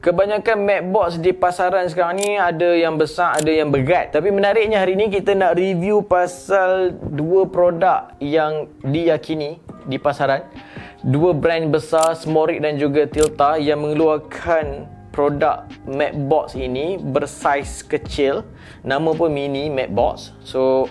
Kebanyakan Matte Box di pasaran sekarang ni ada yang besar, ada yang berat. Tapi menariknya hari ni kita nak review pasal dua produk yang diyakini di pasaran. Dua brand besar, Smoric dan juga Tilta, yang mengeluarkan produk Matte Box ini bersaiz kecil. Nama pun mini Matte Box. So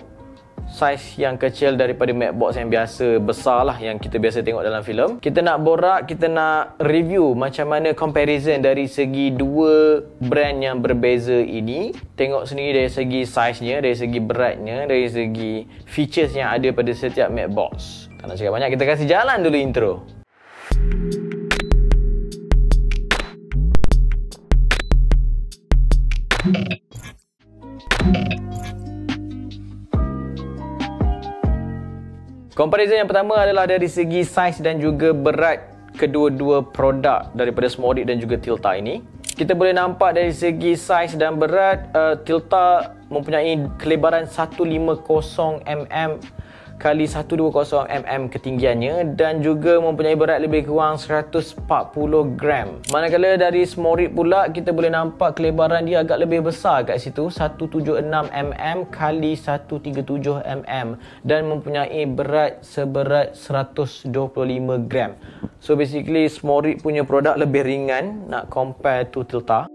saiz yang kecil daripada Matte Box yang biasa, besar lah, yang kita biasa tengok dalam filem. Kita nak borak, kita nak review macam mana comparison dari segi dua brand yang berbeza ini. Tengok sendiri dari segi saiznya, dari segi beratnya, dari segi features yang ada pada setiap Matte Box. Tak nak cakap banyak, kita kasih jalan dulu intro. Comparison yang pertama adalah dari segi saiz dan juga berat kedua-dua produk daripada Smoric dan juga Tilta ini. Kita boleh nampak dari segi saiz dan berat, Tilta mempunyai kelebaran 150mm kali 120mm ketinggiannya dan juga mempunyai berat lebih kurang 140 gram. Manakala dari Smoric pula, kita boleh nampak kelebaran dia agak lebih besar kat situ, 176mm kali 137mm, dan mempunyai berat seberat 125 gram. So basically Smoric punya produk lebih ringan nak compare to Tilta.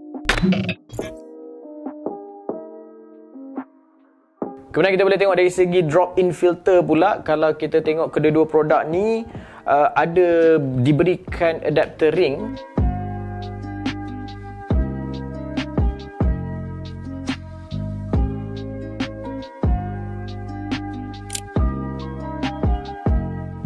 Kemudian kita boleh tengok dari segi drop-in filter pula. Kalau kita tengok kedua-dua produk ni ada diberikan adapter ring.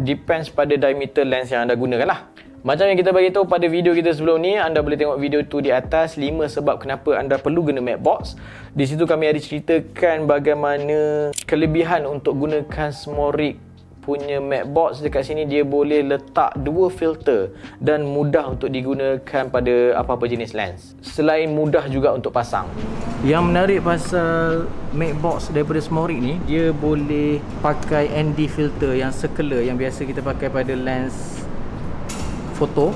Depends pada diameter lens yang anda gunakan lah. Macam yang kita bagi tahu pada video kita sebelum ni, anda boleh tengok video tu di atas, 5 sebab kenapa anda perlu guna Matte Box. Di situ kami ada ceritakan bagaimana kelebihan untuk gunakan Smoric punya Matte Box. Dekat sini dia boleh letak dua filter dan mudah untuk digunakan pada apa-apa jenis lens. Selain mudah juga untuk pasang. Yang menarik pasal Matte Box daripada Smoric ni, dia boleh pakai ND filter yang circular yang biasa kita pakai pada lens foto.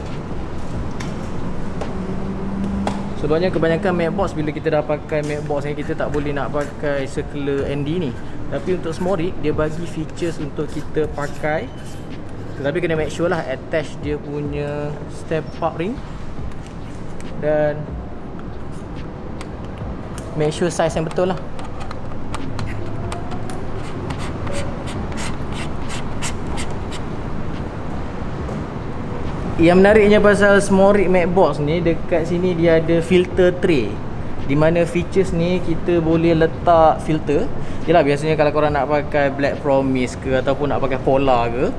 Sebabnya kebanyakan Matte Box, bila kita dah pakai Matte Box ni, kita tak boleh nak pakai circular ND ni. Tapi untuk Smoric, dia bagi features untuk kita pakai. Tetapi kena make sure lah attach dia punya step up ring, dan make sure size yang betul lah. Yang menariknya pasal Smoric Matte Box ni, dekat sini dia ada filter tray, di mana features ni kita boleh letak filter. Yalah, biasanya kalau korang nak pakai Black Promise ke ataupun nak pakai Polar ke,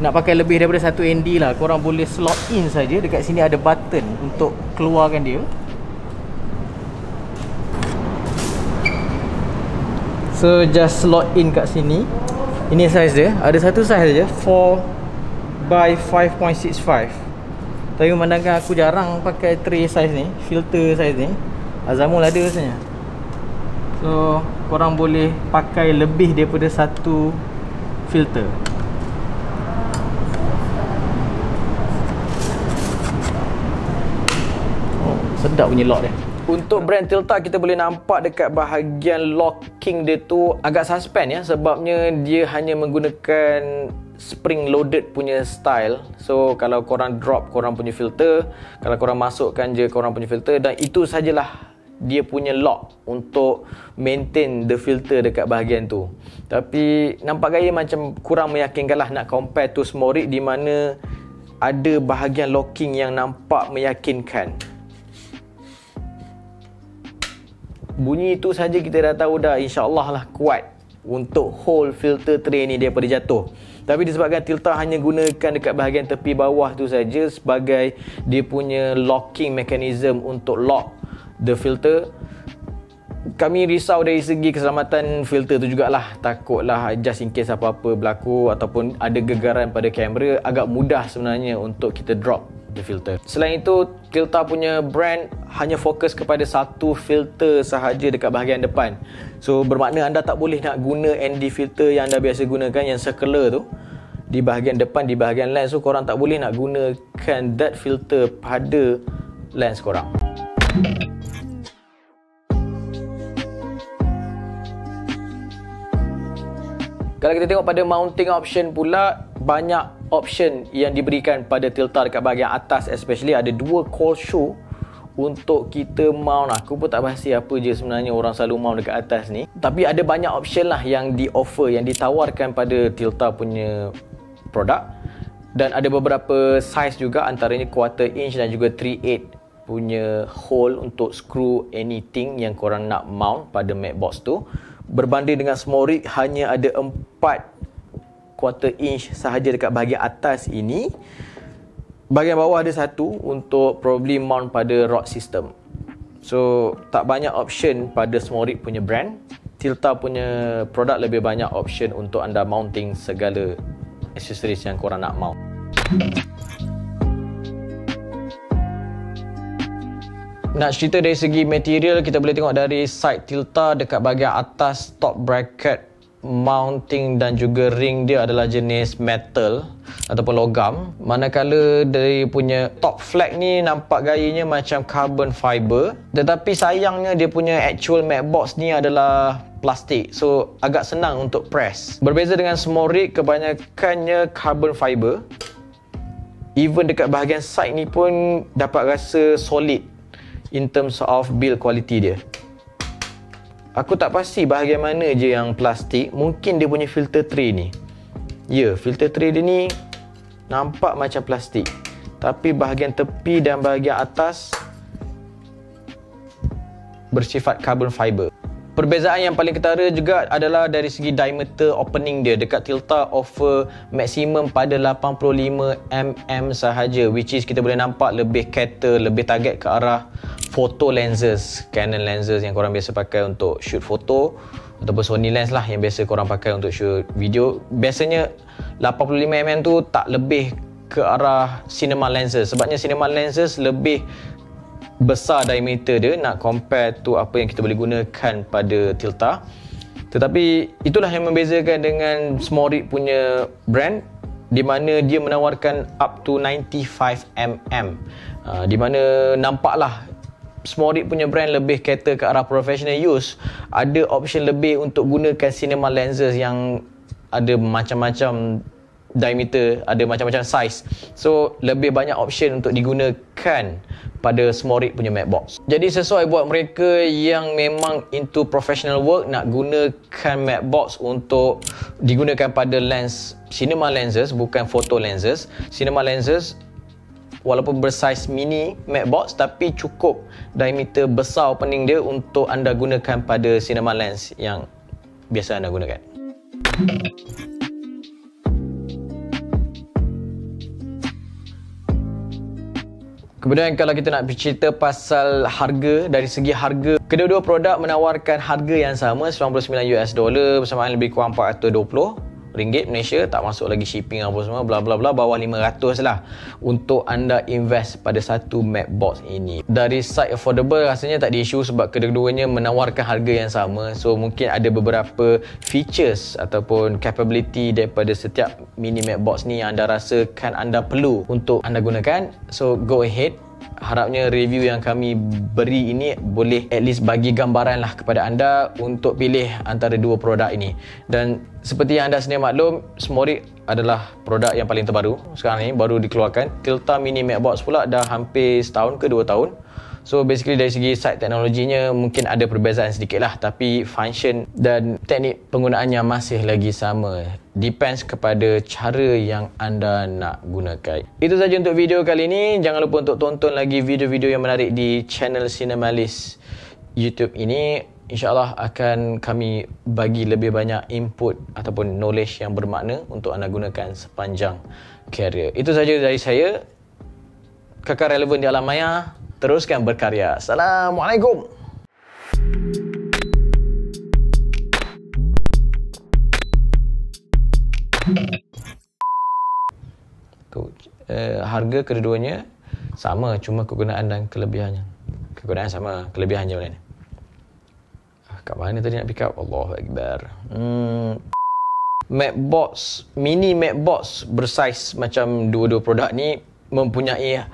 nak pakai lebih daripada satu ND lah, korang boleh slot in saja. Dekat sini ada button untuk keluarkan dia. So just slot in kat sini. Ini size dia, ada satu size saja, 4 by 5.65. Tapi memandangkan aku jarang pakai tray size ni, filter size ni, Azamul ada rasanya. So korang boleh pakai lebih daripada satu filter. Oh, sedap bunyi lock dia. Untuk brand Tilta, kita boleh nampak dekat bahagian locking dia tu agak suspend ya, sebabnya dia hanya menggunakan spring loaded punya style. So kalau korang drop korang punya filter, kalau korang masukkan je korang punya filter, dan itu sajalah dia punya lock untuk maintain the filter dekat bahagian tu. Tapi nampak gaya macam kurang meyakinkan lah nak compare to Smoric, di mana ada bahagian locking yang nampak meyakinkan. Bunyi itu saja kita dah tahu dah, insyaAllah lah kuat untuk hold filter tray ni daripada jatuh. Tapi disebabkan Tilta hanya gunakan dekat bahagian tepi bawah tu saja sebagai dia punya locking mechanism untuk lock the filter, kami risau dari segi keselamatan filter tu jugalah. Takutlah just in case apa-apa berlaku ataupun ada gegaran pada kamera, agak mudah sebenarnya untuk kita drop the filter. Selain itu, Tilta punya brand hanya fokus kepada satu filter sahaja dekat bahagian depan. So bermakna anda tak boleh nak guna ND filter yang anda biasa gunakan, yang circular tu, di bahagian depan, di bahagian lens tu. Korang tak boleh nak gunakan that filter pada lens korang. Kalau kita tengok pada mounting option pula, banyak option yang diberikan pada Tilta dekat bahagian atas, especially ada dua cold shoe untuk kita mount. Aku pun tak pasti apa je sebenarnya orang selalu mount dekat atas ni, tapi ada banyak option lah yang di offer, yang ditawarkan pada Tilta punya produk. Dan ada beberapa size juga, antaranya quarter inch dan juga 3/8 punya hole untuk screw anything yang korang nak mount pada Macbox tu. Berbanding dengan small rig, hanya ada 4 quarter inch sahaja dekat bahagian atas ini. Bahagian bawah ada satu untuk probably mount pada rod system. So tak banyak option pada small rig punya brand. Tilta punya produk lebih banyak option untuk anda mounting segala accessories yang korang nak mount. Nak cerita dari segi material, kita boleh tengok dari side Tilta dekat bahagian atas top bracket mounting dan juga ring dia adalah jenis metal ataupun logam. Manakala dari punya top flag ni nampak gayanya macam carbon fiber, tetapi sayangnya dia punya actual Macbox ni adalah plastik, so agak senang untuk press. Berbeza dengan small rig, kebanyakannya carbon fiber. Even dekat bahagian side ni pun dapat rasa solid in terms of build quality dia. Aku tak pasti bahagian mana je yang plastik. Mungkin dia punya filter tray ni. Ya, filter tray dia ni nampak macam plastik, tapi bahagian tepi dan bahagian atas bersifat carbon fiber. Perbezaan yang paling ketara juga adalah dari segi diameter opening dia. Dekat Tilta offer maksimum pada 85mm sahaja, which is kita boleh nampak lebih cater, lebih target ke arah photo lenses, Canon lenses yang korang biasa pakai untuk shoot foto, ataupun Sony lens lah yang biasa korang pakai untuk shoot video. Biasanya 85mm tu tak lebih ke arah cinema lenses, sebabnya cinema lenses lebih besar diameter dia nak compare tu apa yang kita boleh gunakan pada Tilta. Tetapi itulah yang membezakan dengan small rig punya brand, di mana dia menawarkan up to 95mm, di mana nampaklah small rig punya brand lebih cater ke arah professional use. Ada option lebih untuk gunakan cinema lenses yang ada macam-macam diameter, ada macam-macam size. So lebih banyak option untuk digunakan pada small rig punya Macbox. Jadi sesuai buat mereka yang memang into professional work, nak gunakan Macbox untuk digunakan pada lens cinema lenses, bukan photo lenses. Cinema lenses walaupun bersaiz mini Macbox, tapi cukup diameter besar opening dia untuk anda gunakan pada cinema lens yang biasa anda gunakan. Kemudian kalau kita nak bercerita pasal harga, dari segi harga, kedua-dua produk menawarkan harga yang sama, $99 bersamaan lebih kurang RM420 Malaysia, tak masuk lagi shipping apa semua, bla bla bla, bawah 500 lah untuk anda invest pada satu Macbox ini. Dari side affordable rasanya tak ada isu sebab kedua-duanya menawarkan harga yang sama. So mungkin ada beberapa features ataupun capability daripada setiap mini Macbox ni yang anda rasakan anda perlu untuk anda gunakan. So go ahead. Harapnya review yang kami beri ini boleh at least bagi gambaran lah kepada anda untuk pilih antara dua produk ini. Dan seperti yang anda sedia maklum, small rig adalah produk yang paling terbaru sekarang ni, baru dikeluarkan. Tilta Mini Macbox pula dah hampir setahun ke 2 tahun. So basically dari segi side teknologinya mungkin ada perbezaan sedikit lah, tapi function dan teknik penggunaannya masih lagi sama. Depends kepada cara yang anda nak gunakan. Itu saja untuk video kali ini. Jangan lupa untuk tonton lagi video-video yang menarik di channel Cinemalis YouTube ini. InsyaAllah akan kami bagi lebih banyak input ataupun knowledge yang bermakna untuk anda gunakan sepanjang karier. Itu saja dari saya. Kekal relevan di alam maya. Teruskan berkarya. Assalamualaikum. Harga kedua-duanya sama, cuma kegunaan dan kelebihannya. Kegunaan sama, kelebihan je mana? Kat mana tadi nak pick up? Allahu Akbar. Macbox, mini Macbox bersaiz macam dua-dua produk ni mempunyai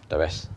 the best.